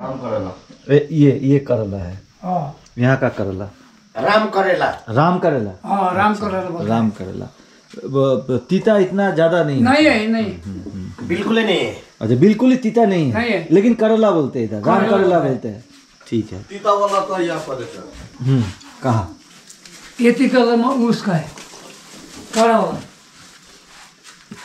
राम करेला। ये करेला है। यहाँ का करेला राम करेला। राम करेला। राम करेला। राम करेला तीता इतना ज्यादा नहीं है। नहीं बिल्कुल ही नहीं है। अच्छा बिल्कुल ही तीता नहीं है, लेकिन करेला बोलते हैं इधर, राम करेला बोलते हैं। ठीक है। तीता वाला तो यहाँ पर है। कहाँ? ये तीता उसका है, कड़ा वाला।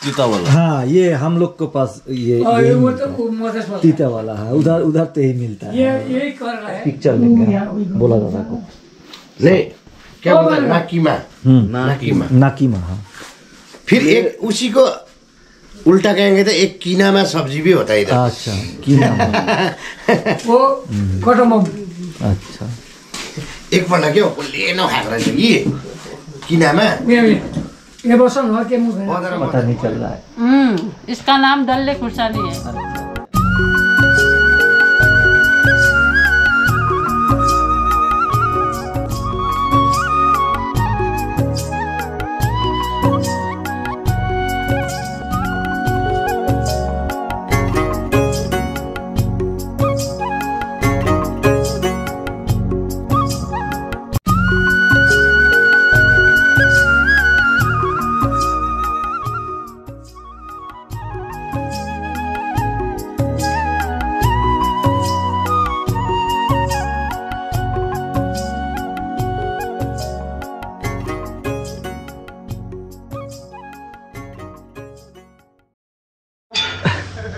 तीता वाला। हाँ ये हम लोग के पास ये वो तो तीता वाला है, उधर तो ही मिलता है। यही करेला है। पिक्चर लेंगे बोला दादा को। नहीं क्या बोलते हैं, नाकीमा। नाकीमा। नाकीमा। हाँ फिर एक उसी को उल्टा कहेंगे तो एक कीनामा सब्जी भी होता है इधर। अच्छा कीना वो कटम। अच्छा एकपल्ट के हो लेनो खाएको रहेछ कि किनामा। ये बसन हो के मुंह पता नहीं चल रहा है। इसका नाम दल्ले खुर्सानी है।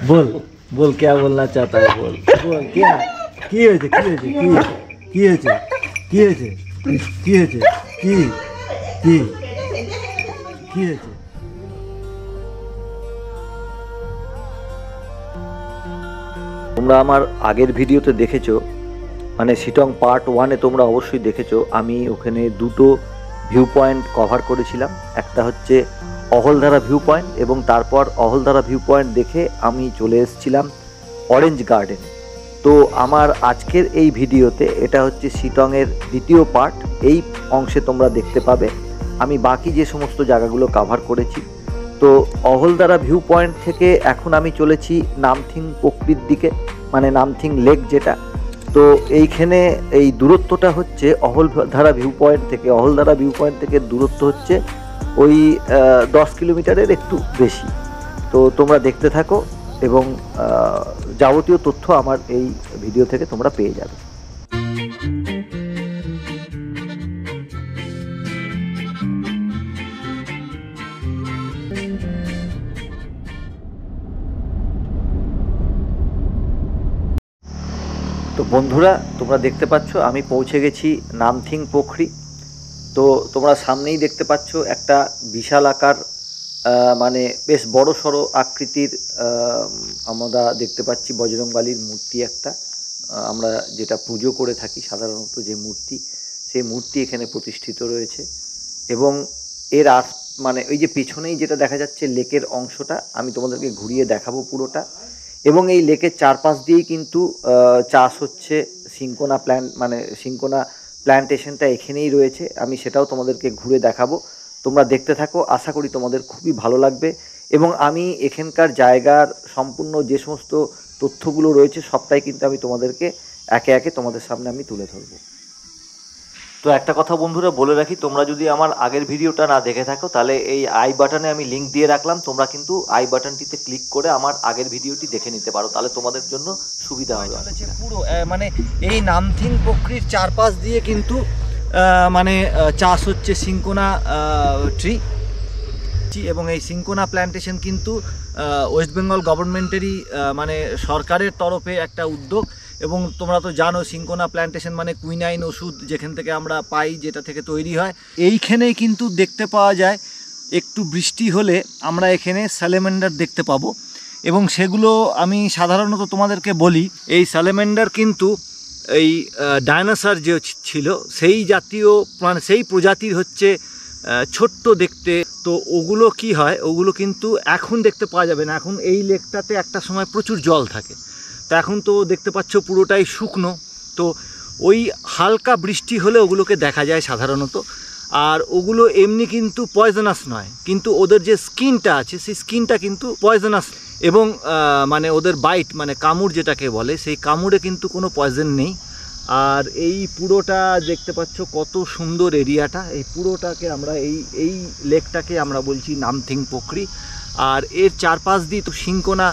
बोल बोल क्या बोलना चाहता है, बोल बोल क्या की होय छै की होय छै की होय छै की होय छै की होय छै की की की होय छै। তোমরা আমার আগের ভিডিওতে দেখেছো, মানে শিটং পার্ট 1-এ তোমরা অবশ্যই দেখেছো আমি ওখানে দুটো ভিউ পয়েন্ট কভার করেছিলাম। একটা হচ্ছে অহলধারা ভিউ পয়েন্ট এবং তারপর অহলধারা ভিউ পয়েন্ট দেখে আমি চলে এসেছিলাম অরেঞ্জ গার্ডেন। তো আমার আজকের এই ভিডিওতে এটা হচ্ছে শিটংয়ের দ্বিতীয় পার্ট। এই অংশে তোমরা দেখতে পাবে আমি বাকি যে সমস্ত জায়গাগুলো কভার করেছি। তো অহলধারা ভিউ পয়েন্ট থেকে এখন আমি চলেছি নামথিং পোখরির দিকে, মানে নামথিং লেক যেটা। তো এইখানে এই দূরত্বটা হচ্ছে অহলধারা ভিউ পয়েন্ট থেকে দূরত্ব হচ্ছে ওই 10 কিলোমিটারের একটু বেশি। তো তোমরা দেখতে থাকো এবং যাবতীয় তথ্য আমার এই ভিডিও থেকে তোমরা পেয়ে যাবে। তো বন্ধুরা তোমরা দেখতে পাচ্ছ আমি পৌঁছে গেছি নামথিং পোখরি। তো তোমরা সামনেই দেখতে পাচ্ছ একটা বিশাল আকার মানে বেশ বড় সড়ো আকৃতির আমরা দেখতে পাচ্ছি বজরংবলীর মূর্তি একটা, আমরা যেটা পুজো করে থাকি সাধারণত যে মূর্তি, সেই মূর্তি এখানে প্রতিষ্ঠিত রয়েছে। এবং এর মানে ওই যে পেছনেই যেটা দেখা যাচ্ছে লেকের অংশটা আমি তোমাদেরকে ঘুরিয়ে দেখাবো পুরোটা। এবং এই লেকের চারপাশ দিয়েই কিন্তু চাষ হচ্ছে সিঙ্কোনা মানে সিঙ্কোনা প্ল্যান্টেশনটা এখানেই রয়েছে, আমি সেটাও তোমাদেরকে ঘুরে দেখাবো। তোমরা দেখতে থাকো, আশা করি তোমাদের খুবই ভালো লাগবে। এবং আমি এখানকার জায়গার সম্পূর্ণ যে সমস্ত তথ্যগুলো রয়েছে সবটাই কিন্তু আমি তোমাদেরকে একে একে তোমাদের সামনে আমি তুলে ধরবো। তো একটা কথা বন্ধুরা বলে রাখি, তোমরা যদি আমার আগের ভিডিওটা না দেখে থাকো তাহলে এই আই বাটনে আমি লিঙ্ক দিয়ে রাখলাম, তোমরা কিন্তু আই বাটনটিতে ক্লিক করে আমার আগের ভিডিওটি দেখে নিতে পারো, তাহলে তোমাদের জন্য সুবিধা হবে। পুরো মানে এই নামথিং পোখরির চারপাশ দিয়ে কিন্তু মানে চাষ হচ্ছে সিঙ্কোনা ট্রি এবং এই সিঙ্কোনা প্ল্যান্টেশন কিন্তু ওয়েস্ট বেঙ্গল গভর্নমেন্টেরই মানে সরকারের তরফে একটা উদ্যোগ। এবং তোমরা তো জানো সিঙ্কোনা প্ল্যান্টেশন মানে কুইনাইন ওষুধ যেখান থেকে আমরা পাই, যেটা থেকে তৈরি হয়। এইখানেই কিন্তু দেখতে পাওয়া যায় একটু বৃষ্টি হলে আমরা এখানে স্যালামেন্ডার দেখতে পাবো। এবং সেগুলো আমি সাধারণত তোমাদেরকে বলি, এই স্যালামেন্ডার কিন্তু এই ডাইনোসর যে ছিল সেই জাতীয় মানে সেই প্রজাতির হচ্ছে ছোট্ট দেখতে। তো ওগুলো কি হয়, ওগুলো কিন্তু এখন দেখতে পাওয়া যাবে না, এখন এই লেকটাতে একটা সময় প্রচুর জল থাকে। তো এখন তো দেখতে পাচ্ছ পুরোটাই শুকনো, তো ওই হালকা বৃষ্টি হলে ওগুলোকে দেখা যায় সাধারণত। আর ওগুলো এমনি কিন্তু পয়জনাস নয়, কিন্তু ওদের যে স্কিনটা আছে সেই স্কিনটা কিন্তু পয়জনাস। এবং মানে ওদের বাইট মানে কামড় যেটাকে বলে সেই কামড়ে কিন্তু কোনো পয়জন নেই। আর এই পুরোটা দেখতে পাচ্ছ কত সুন্দর এরিয়াটা, এই পুরোটাকে আমরা এই লেকটাকে আমরা বলছি নামথিং পোখরি। আর এর চারপাশ দিয়ে তো সিংকোনা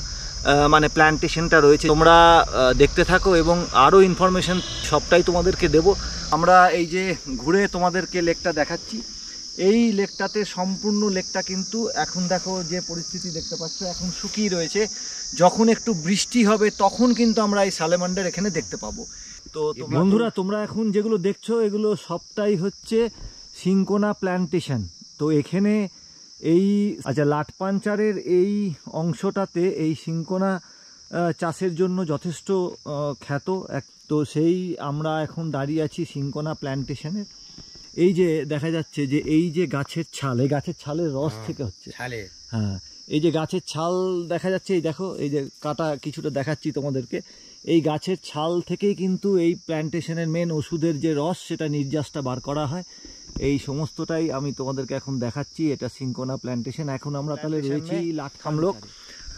মানে প্ল্যান্টেশনটা রয়েছে, তোমরা দেখতে থাকো এবং আরও ইনফরমেশন সবটাই তোমাদেরকে দেব। আমরা এই যে ঘুরে তোমাদেরকে লেকটা দেখাচ্ছি, এই লেকটাতে সম্পূর্ণ লেকটা কিন্তু এখন দেখো যে পরিস্থিতি দেখতে পাচ্ছ এখন শুকিয়ে রয়েছে। যখন একটু বৃষ্টি হবে তখন কিন্তু আমরা এই সালেমান্ডার এখানে দেখতে পাবো। তো বন্ধুরা তোমরা এখন যেগুলো দেখছো এগুলো সবটাই হচ্ছে সিংকোনা প্ল্যান্টেশন। তো এখানে এই লাটপাঞ্চারের এই অংশটাতে এই সিংকোনা চাষের জন্য যথেষ্ট খ্যাত। তো সেই আমরা এখন দাঁড়িয়ে আছি সিংকোনা প্ল্যান্টেশনের। এই যে দেখা যাচ্ছে যে এই যে গাছের ছাল, এই গাছের ছালের রস থেকে হচ্ছে, হ্যাঁ এই যে গাছের ছাল দেখা যাচ্ছে, এই দেখো এই যে কাটা কিছুটা দেখাচ্ছি তোমাদেরকে, এই গাছের ছাল থেকেই কিন্তু এই প্ল্যান্টেশনের মেন ওষুধের যে রস সেটা নির্যাসটা বার করা হয়। এই সমস্তটাই আমি তোমাদেরকে এখন দেখাচ্ছি, এটা सिंकोना प्लांटेशन। এখন আমরা তাহলে রয়েছি हम लोग,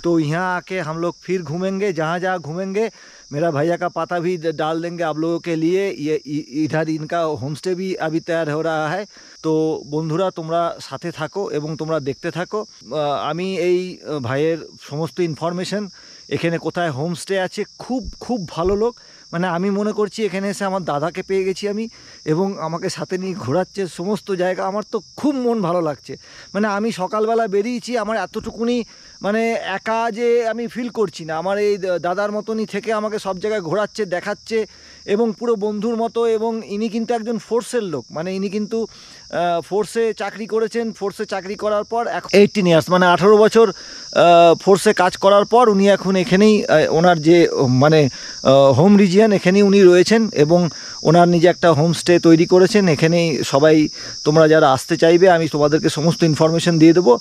तो यहाँ आके हम लोग फिर घूमेंगे, जहाँ जहाँ घूमेंगे मेरा भैया का पता भी डाल देंगे आप लोगों के लिए। ये इधर इनका होमस्टे भी अभी तैयार हो रहा है। तो বন্ধুরা তোমরা সাথে থাকো এবং তোমরা দেখতে থাকো। আমি এই ভাইয়ের সমস্ত ইনফরমেশন, এখানে কোথায় হোমস্টে আছে, খুব খুব ভালো লোক, মানে আমি মনে করছি এখানে এসে আমার দাদাকে পেয়ে গেছি আমি, এবং আমাকে সাথে নিয়ে ঘোরাচ্ছে সমস্ত জায়গা। আমার তো খুব মন ভালো লাগছে, মানে আমি সকালবেলা বেরিয়েছি, আমার এতটুকুনি মানে একা যে আমি ফিল করছি না, আমার এই দাদার মতনই থেকে আমাকে সব জায়গায় ঘোরাচ্ছে, দেখাচ্ছে এবং পুরো বন্ধুর মতো। এবং ইনি কিন্তু একজন ফোর্সের লোক, মানে ইনি কিন্তু ফোর্সে চাকরি করেছেন। ফোর্সে চাকরি করার পর 18 ইয়ার্স মানে 18 বছর ফোর্সে কাজ করার পর উনি এখন এখানেই ওনার যে মানে হোম রিজিয়ন এখানেই উনি রয়েছেন এবং ওনার নিজে একটা হোমস্টে তৈরি করেছেন। এখানেই সবাই তোমরা যারা আসতে চাইবে আমি তোমাদেরকে সমস্ত ইনফরমেশন দিয়ে দেবো।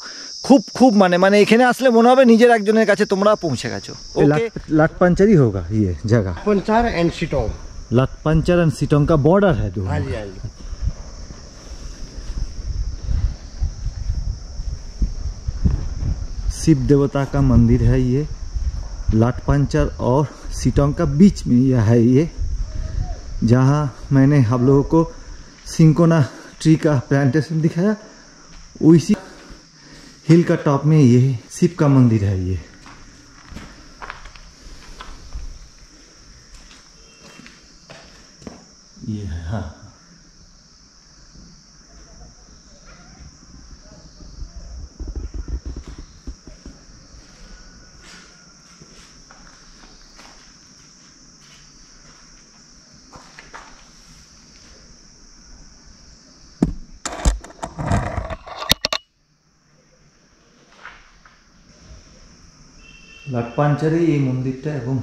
খুব খুব মানে এখানে আসলে মনে হবে নিজের একজনের কাছে তোমরা পৌঁছে গেছো। ওকে, लाटपंचर ही होगा ये जगह, पंचार एंड सिटोंग, लाटपंचर एंड सिटोंग का बॉर्डर है दो। हाँ जी हाँ जी। शिव देवता का मंदिर है ये, लाटपंचर और सिटोंग का बीच में यह है ये, जहाँ मैंने आप लोगों को सिंकोना ट्री का प्लांटेशन दिखाया, उसी हिल का टॉप में ये शिव का मंदिर है ये है। हाँ লাটপাঞ্চারে এই মন্দিরটা এবং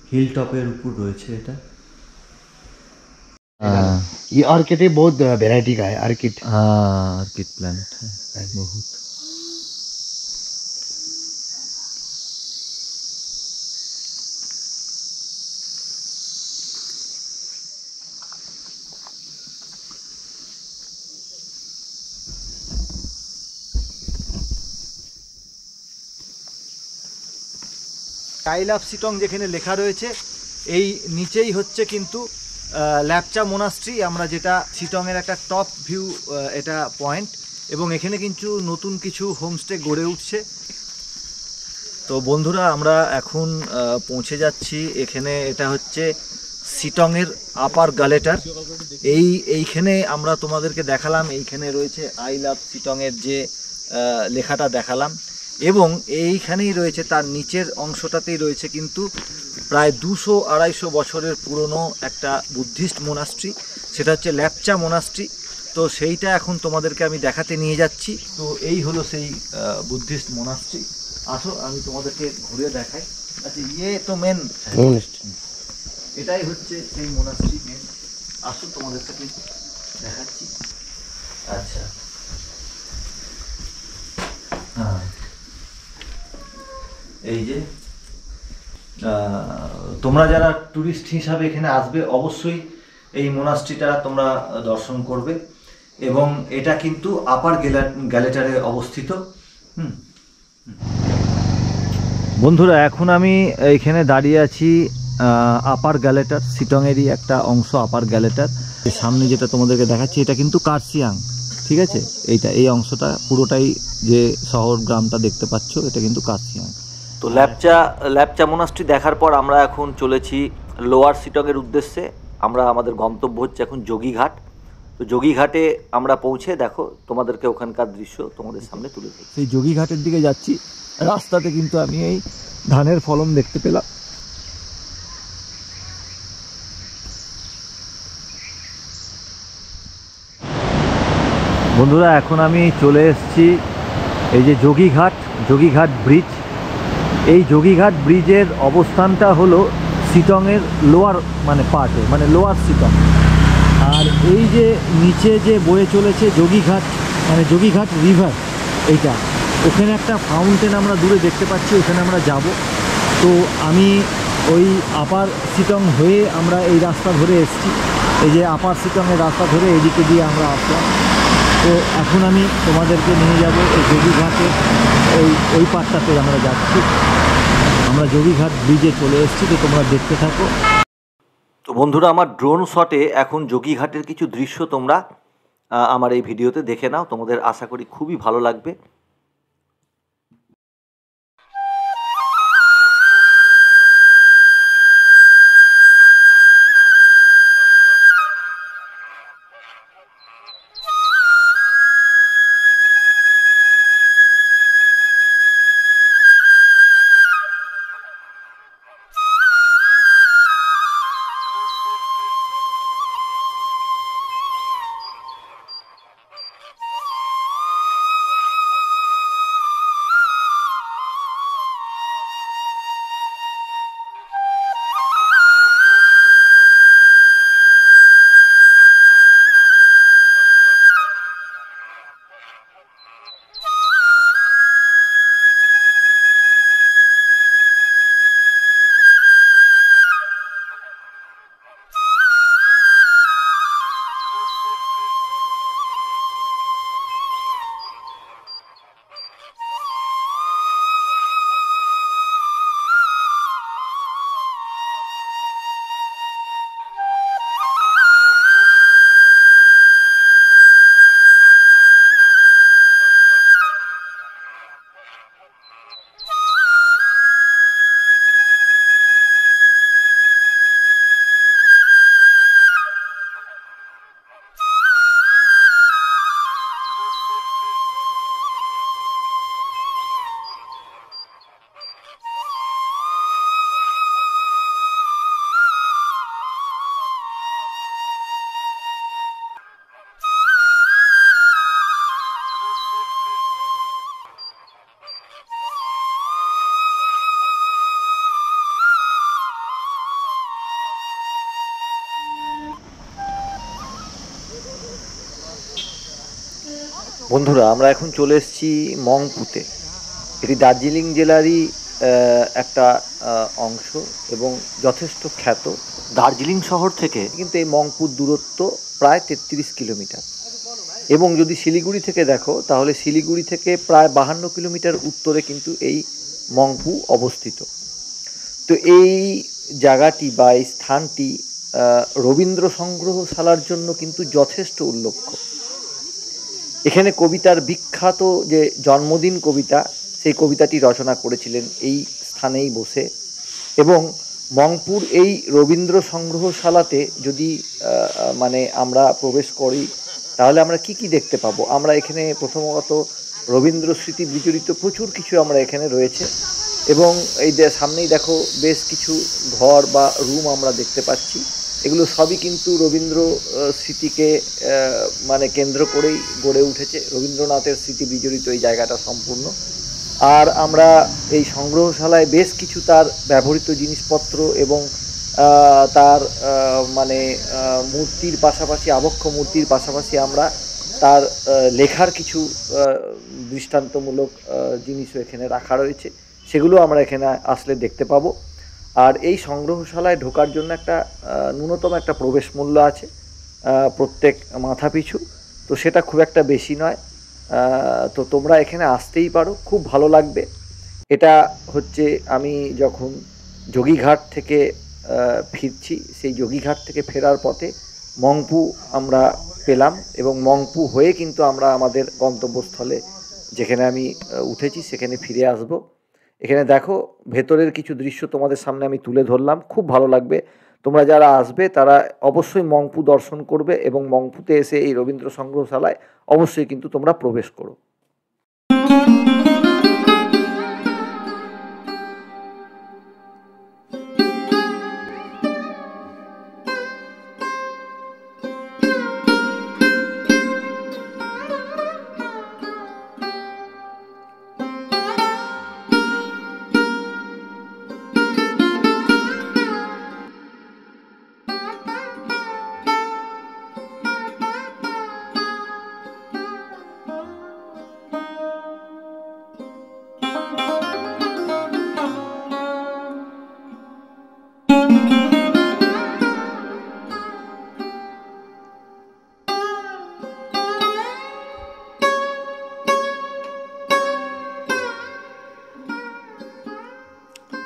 হিল টপের উপর রয়েছে এটা। ये ऑर्किड बहुत वैरायटी का है ऑर्किड। हाँ ऑर्किड प्लांट है बहुत। টাইল অফ সিটং যেখানে লেখা রয়েছে এই নিচেই হচ্ছে কিন্তু ল্যাপচা মোনাস্ট্রি, আমরা যেটা সিটংয়ের একটা টপ ভিউ এটা পয়েন্ট, এবং এখানে কিন্তু নতুন কিছু হোমস্টে গড়ে উঠছে। তো বন্ধুরা আমরা এখন পৌঁছে যাচ্ছি এখানে, এটা হচ্ছে সিটংয়ের আপার গ্যালেটার। এইখানে আমরা তোমাদেরকে দেখালাম, এইখানে রয়েছে আই লাভ সিটংয়ের যে লেখাটা দেখালাম, এবং এইখানেই রয়েছে তার নিচের অংশটাতেই রয়েছে কিন্তু প্রায় 200-250 বছরের পুরনো একটা বুদ্ধিস্ট মোনাস্ট্রি, সেটা হচ্ছে ল্যাপচা মোনাস্ট্রি। তো সেইটা এখন তোমাদেরকে আমি দেখাতে নিয়ে যাচ্ছি। তো এই হলো সেই বুদ্ধিস্ট মোনাস্ট্রি। আসো আমি তোমাদেরকে ঘুরে দেখাই। আচ্ছা ইয়ে তো মেন, এটাই হচ্ছে সেই মোনাস্ট্রি মেন। আসো তোমাদের সাথে দেখাচ্ছি। আচ্ছা হ্যাঁ, এই যে তোমরা যারা টুরিস্ট হিসাবে এখানে আসবে অবশ্যই এই মোনাস্ট্রিটা তোমরা দর্শন করবে, এবং এটা কিন্তু আপার গ্যালেটারে অবস্থিত। বন্ধুরা এখন আমি এইখানে দাঁড়িয়ে আছি আপার গ্যালেটার, শিটংয়েরই একটা অংশ আপার গ্যালেটার। সামনে যেটা তোমাদেরকে দেখাচ্ছি এটা কিন্তু কার্সিয়াং, ঠিক আছে? এই অংশটা পুরোটাই যে শহর গ্রামটা দেখতে পাচ্ছ এটা কিন্তু কার্সিয়াং। তো ল্যাপচা মোনাস্ট্রি দেখার পর আমরা এখন চলেছি লোয়ার শিটংয়ের উদ্দেশ্যে। আমরা আমাদের গন্তব্য হচ্ছে এখন যোগীঘাট। তো যোগীঘাটে আমরা পৌঁছে দেখো তোমাদেরকে ওখানকার দৃশ্য তোমাদের সামনে তুলে ধরি। সেই যোগীঘাটের দিকে যাচ্ছি, রাস্তাতে কিন্তু আমি এই ধানের ফলন দেখতে পেলাম। বন্ধুরা এখন আমি চলে এসেছি এই যে যোগীঘাট ব্রিজ। এই যোগীঘাট ব্রিজের অবস্থানটা হলো শিটংয়ের লোয়ার মানে পার্টে, মানে লোয়ার শিটং। আর এই যে নিচে যে বয়ে চলেছে যোগীঘাট, মানে যোগীঘাট রিভার, এইটা ওখানে একটা ফাউন্টেন আমরা দূরে দেখতে পাচ্ছি, ওখানে আমরা যাব। তো আমি ওই আপার শিটং হয়ে আমরা এই রাস্তা ধরে এসেছি, এই যে আপার শিটংয়ের রাস্তা ধরে এদিকে দিয়ে আমরা আসলাম। তো এখন আমি তোমাদেরকে নিয়ে যাব এই যোগীঘাটের ওই পাটটাতে আমরা যাচ্ছি। আমরা যোগীঘাট ব্রিজে চলে এসেছি, তো তোমরা দেখতে থাকো। তো বন্ধুরা আমার ড্রোন শটে এখন যোগীঘাটের কিছু দৃশ্য তোমরা আমার এই ভিডিওতে দেখে নাও, তোমাদের আশা করি খুবই ভালো লাগবে। বন্ধুরা আমরা এখন চলে এসেছি মংপুতে। এটি দার্জিলিং জেলারই একটা অংশ এবং যথেষ্ট খ্যাত। দার্জিলিং শহর থেকে কিন্তু এই মংপুর দূরত্ব প্রায় 33 কিলোমিটার, এবং যদি শিলিগুড়ি থেকে দেখো তাহলে শিলিগুড়ি থেকে প্রায় 52 কিলোমিটার উত্তরে কিন্তু এই মংপু অবস্থিত। তো এই জায়গাটি বা এই স্থানটি রবীন্দ্র সংগ্রহশালার জন্য কিন্তু যথেষ্ট উল্লেখ্য। এখানে কবিতার বিখ্যাত যে জন্মদিন কবিতা, সেই কবিতাটি রচনা করেছিলেন এই স্থানেই বসে। এবং মংপুর এই রবীন্দ্র সংগ্রহশালাতে যদি মানে আমরা প্রবেশ করি তাহলে আমরা কি দেখতে পাবো? আমরা এখানে প্রথমত রবীন্দ্র স্মৃতি বিজড়িত প্রচুর কিছু আমরা এখানে রয়েছে, এবং এই সামনেই দেখো বেশ কিছু ঘর বা রুম আমরা দেখতে পাচ্ছি। এগুলো সবই কিন্তু রবীন্দ্র স্মৃতিকে মানে কেন্দ্র করেই গড়ে উঠেছে। রবীন্দ্রনাথের স্মৃতি বিজড়িত এই জায়গাটা সম্পূর্ণ। আর আমরা এই সংগ্রহশালায় বেশ কিছু তার ব্যবহৃত জিনিসপত্র এবং তার মানে মূর্তির পাশাপাশি, আবক্ষ মূর্তির পাশাপাশি আমরা তার লেখার কিছু দৃষ্টান্তমূলক জিনিসও এখানে রাখা রয়েছে, সেগুলো আমরা এখানে আসলে দেখতে পাবো। আর এই সংগ্রহশালায় ঢোকার জন্য একটা ন্যূনতম একটা প্রবেশ মূল্য আছে প্রত্যেক মাথা পিছু, তো সেটা খুব একটা বেশি নয়। তো তোমরা এখানে আসতেই পারো, খুব ভালো লাগবে। এটা হচ্ছে আমি যখন যোগীঘাট থেকে ফিরছি, সেই যোগীঘাট থেকে ফেরার পথে মংপু আমরা পেলাম এবং মংপু হয়ে কিন্তু আমরা আমাদের গন্তব্যস্থলে যেখানে আমি উঠেছি সেখানে ফিরে আসব। এখানে দেখো ভেতরের কিছু দৃশ্য তোমাদের সামনে আমি তুলে ধরলাম, খুব ভালো লাগবে। তোমরা যারা আসবে তারা অবশ্যই মংপু দর্শন করবে এবং মংপুতে এসে এই রবীন্দ্র সংগ্রহশালায় অবশ্যই কিন্তু তোমরা প্রবেশ করো।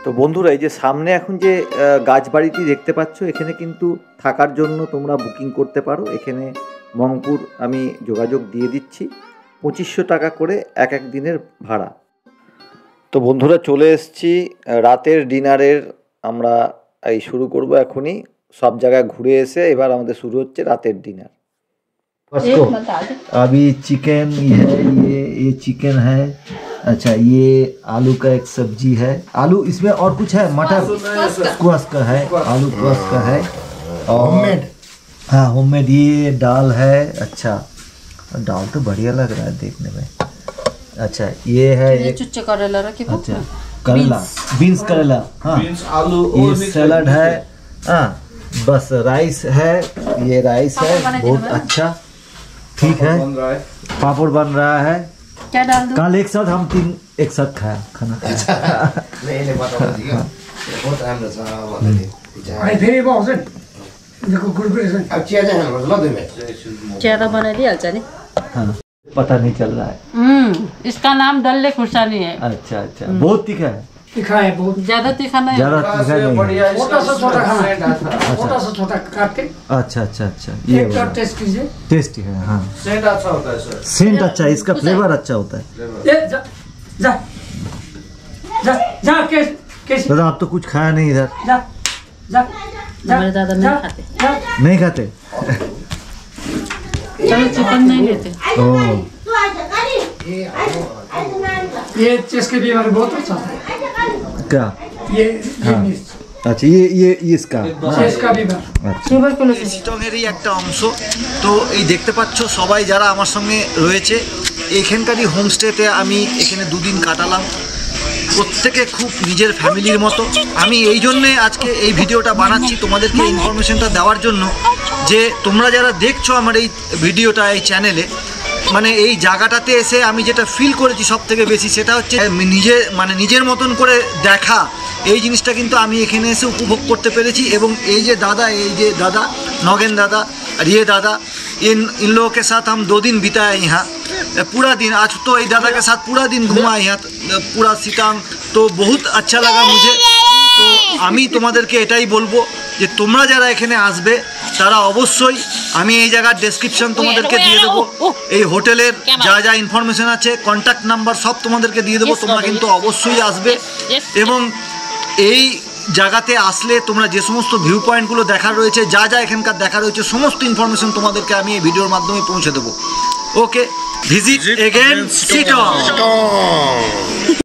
তো বন্ধুরা, এই যে সামনে এখন যে গাছবাড়িটি দেখতে পাচ্ছ, এখানে কিন্তু থাকার জন্য তোমরা বুকিং করতে পারো। এখানে মংপুর আমি যোগাযোগ দিয়ে দিচ্ছি, 2500 টাকা করে এক দিনের ভাড়া। তো বন্ধুরা, চলে এসেছি রাতের ডিনারের, আমরা এই শুরু করব এখনই। সব জায়গায় ঘুরে এসে এবার আমাদের শুরু হচ্ছে রাতের ডিনার। अभी चिकन है, ये चिकन है। अच्छा, ये आलू का एक सब्जी है। आलू इसमें और कुछ है? मटर स्क्वाश का है, आलू स्क्वाश का है और हाँ होममेड। ये दाल है। अच्छा, दाल तो बढ़िया लग रहा है देखने में। अच्छा, ये है एक करेला रखी। अच्छा, करेला, बीन्स करेला, हाँ। आलू ये सैलड है, हाँ। बस राइस है, ये राइस है, बहुत अच्छा, ठीक है। पापड़ बन रहा है। क्या डाल दूं? कल एक साथ हम तीन एक साथ खाया खाना खाया। नहीं पता बहुत राम्रो छ आई फेरि पाउँछ नि देखो गुडगुड अब चिया चाहिँ खानुपर्छ ल 2 मिनट। ज्यादा बनाइदिइहाल्छ नि। हाँ, पता नहीं चल रहा है। इसका नाम दल्ले खुर्सानी है। अच्छा अच्छा, बहुत तीखा है। तीखा है बहुत, ज्यादा तीखा नहीं। ज्यादा तीखा नहीं है। छोटा सा छोटा खाना, छोटा सा छोटा काट के अच्छा अच्छा अच्छा, ये एक बार टेस्ट कीजिए। टेस्टी है। हाँ, सेंट अच्छा होता है सर। सेंट अच्छा है, इसका फ्लेवर अच्छा होता है। ये जा जा जा जा कैसे दादा, आप तो कुछ खाया नहीं इधर। जा जा जा हमारे दादा नहीं खाते। नहीं खाते? चलो चिकन नहीं लेते। ओह, ये चेस्ट के बीमारी बहुत अच्छा है। क्या? ये हाँ। আচ্ছা, ये इसका चेस्ट का बीमार। চিটংয়েরই একটা অংশ। তো এই দেখতে পাচ্ছ সবাই যারা আমার সঙ্গে রয়েছে, এখানকারই হোমস্টেতে আমি এখানে 2 দিন কাটালাম। প্রত্যেকে খুব নিজের ফ্যামিলির মতো। আমি এই জন্যে আজকে এই ভিডিওটা বানাচ্ছি, তোমাদেরকে ইনফরমেশনটা দেওয়ার জন্য যে তোমরা যারা দেখছো আমার এই ভিডিওটা এই চ্যানেলে, মানে এই জায়গাটাতে এসে আমি যেটা ফিল করেছি সব থেকে বেশি, সেটা হচ্ছে নিজের মতন করে দেখা। এই জিনিসটা কিন্তু আমি এখানে এসে উপভোগ করতে পেরেছি। এবং এই যে দাদা नौगेन दादा और ये दादा, इन लोगों के साथ हम 2 दिन बिताए यहाँ पूरा दिन। आज तो ये दादा के साथ पूरा दिन घुमा यहाँ पूरा सिटांग, तो बहुत अच्छा लगा मुझे। तो আমি তোমাদেরকে এটাই বলবো যে তোমরা যারা এখানে আসবে তারা অবশ্যই, আমি এই জায়গার ডেসক্রিপশন তোমাদেরকে দিয়ে দেবো, এই হোটেলের যা যা ইনফরমেশন আছে, কন্ট্যাক্ট নাম্বার সব তোমাদেরকে দিয়ে দেবো। তোমরা কিন্তু অবশ্যই আসবে এবং এই জায়গাতে আসলে তোমরা যে সমস্ত ভিউ পয়েন্টগুলো দেখার রয়েছে, যা যা এখানকার দেখা রয়েছে, সমস্ত ইনফরমেশন তোমাদেরকে আমি এই ভিডিওর মাধ্যমে পৌঁছে দেবো। ওকে, ভিজিট এগেন চিটং।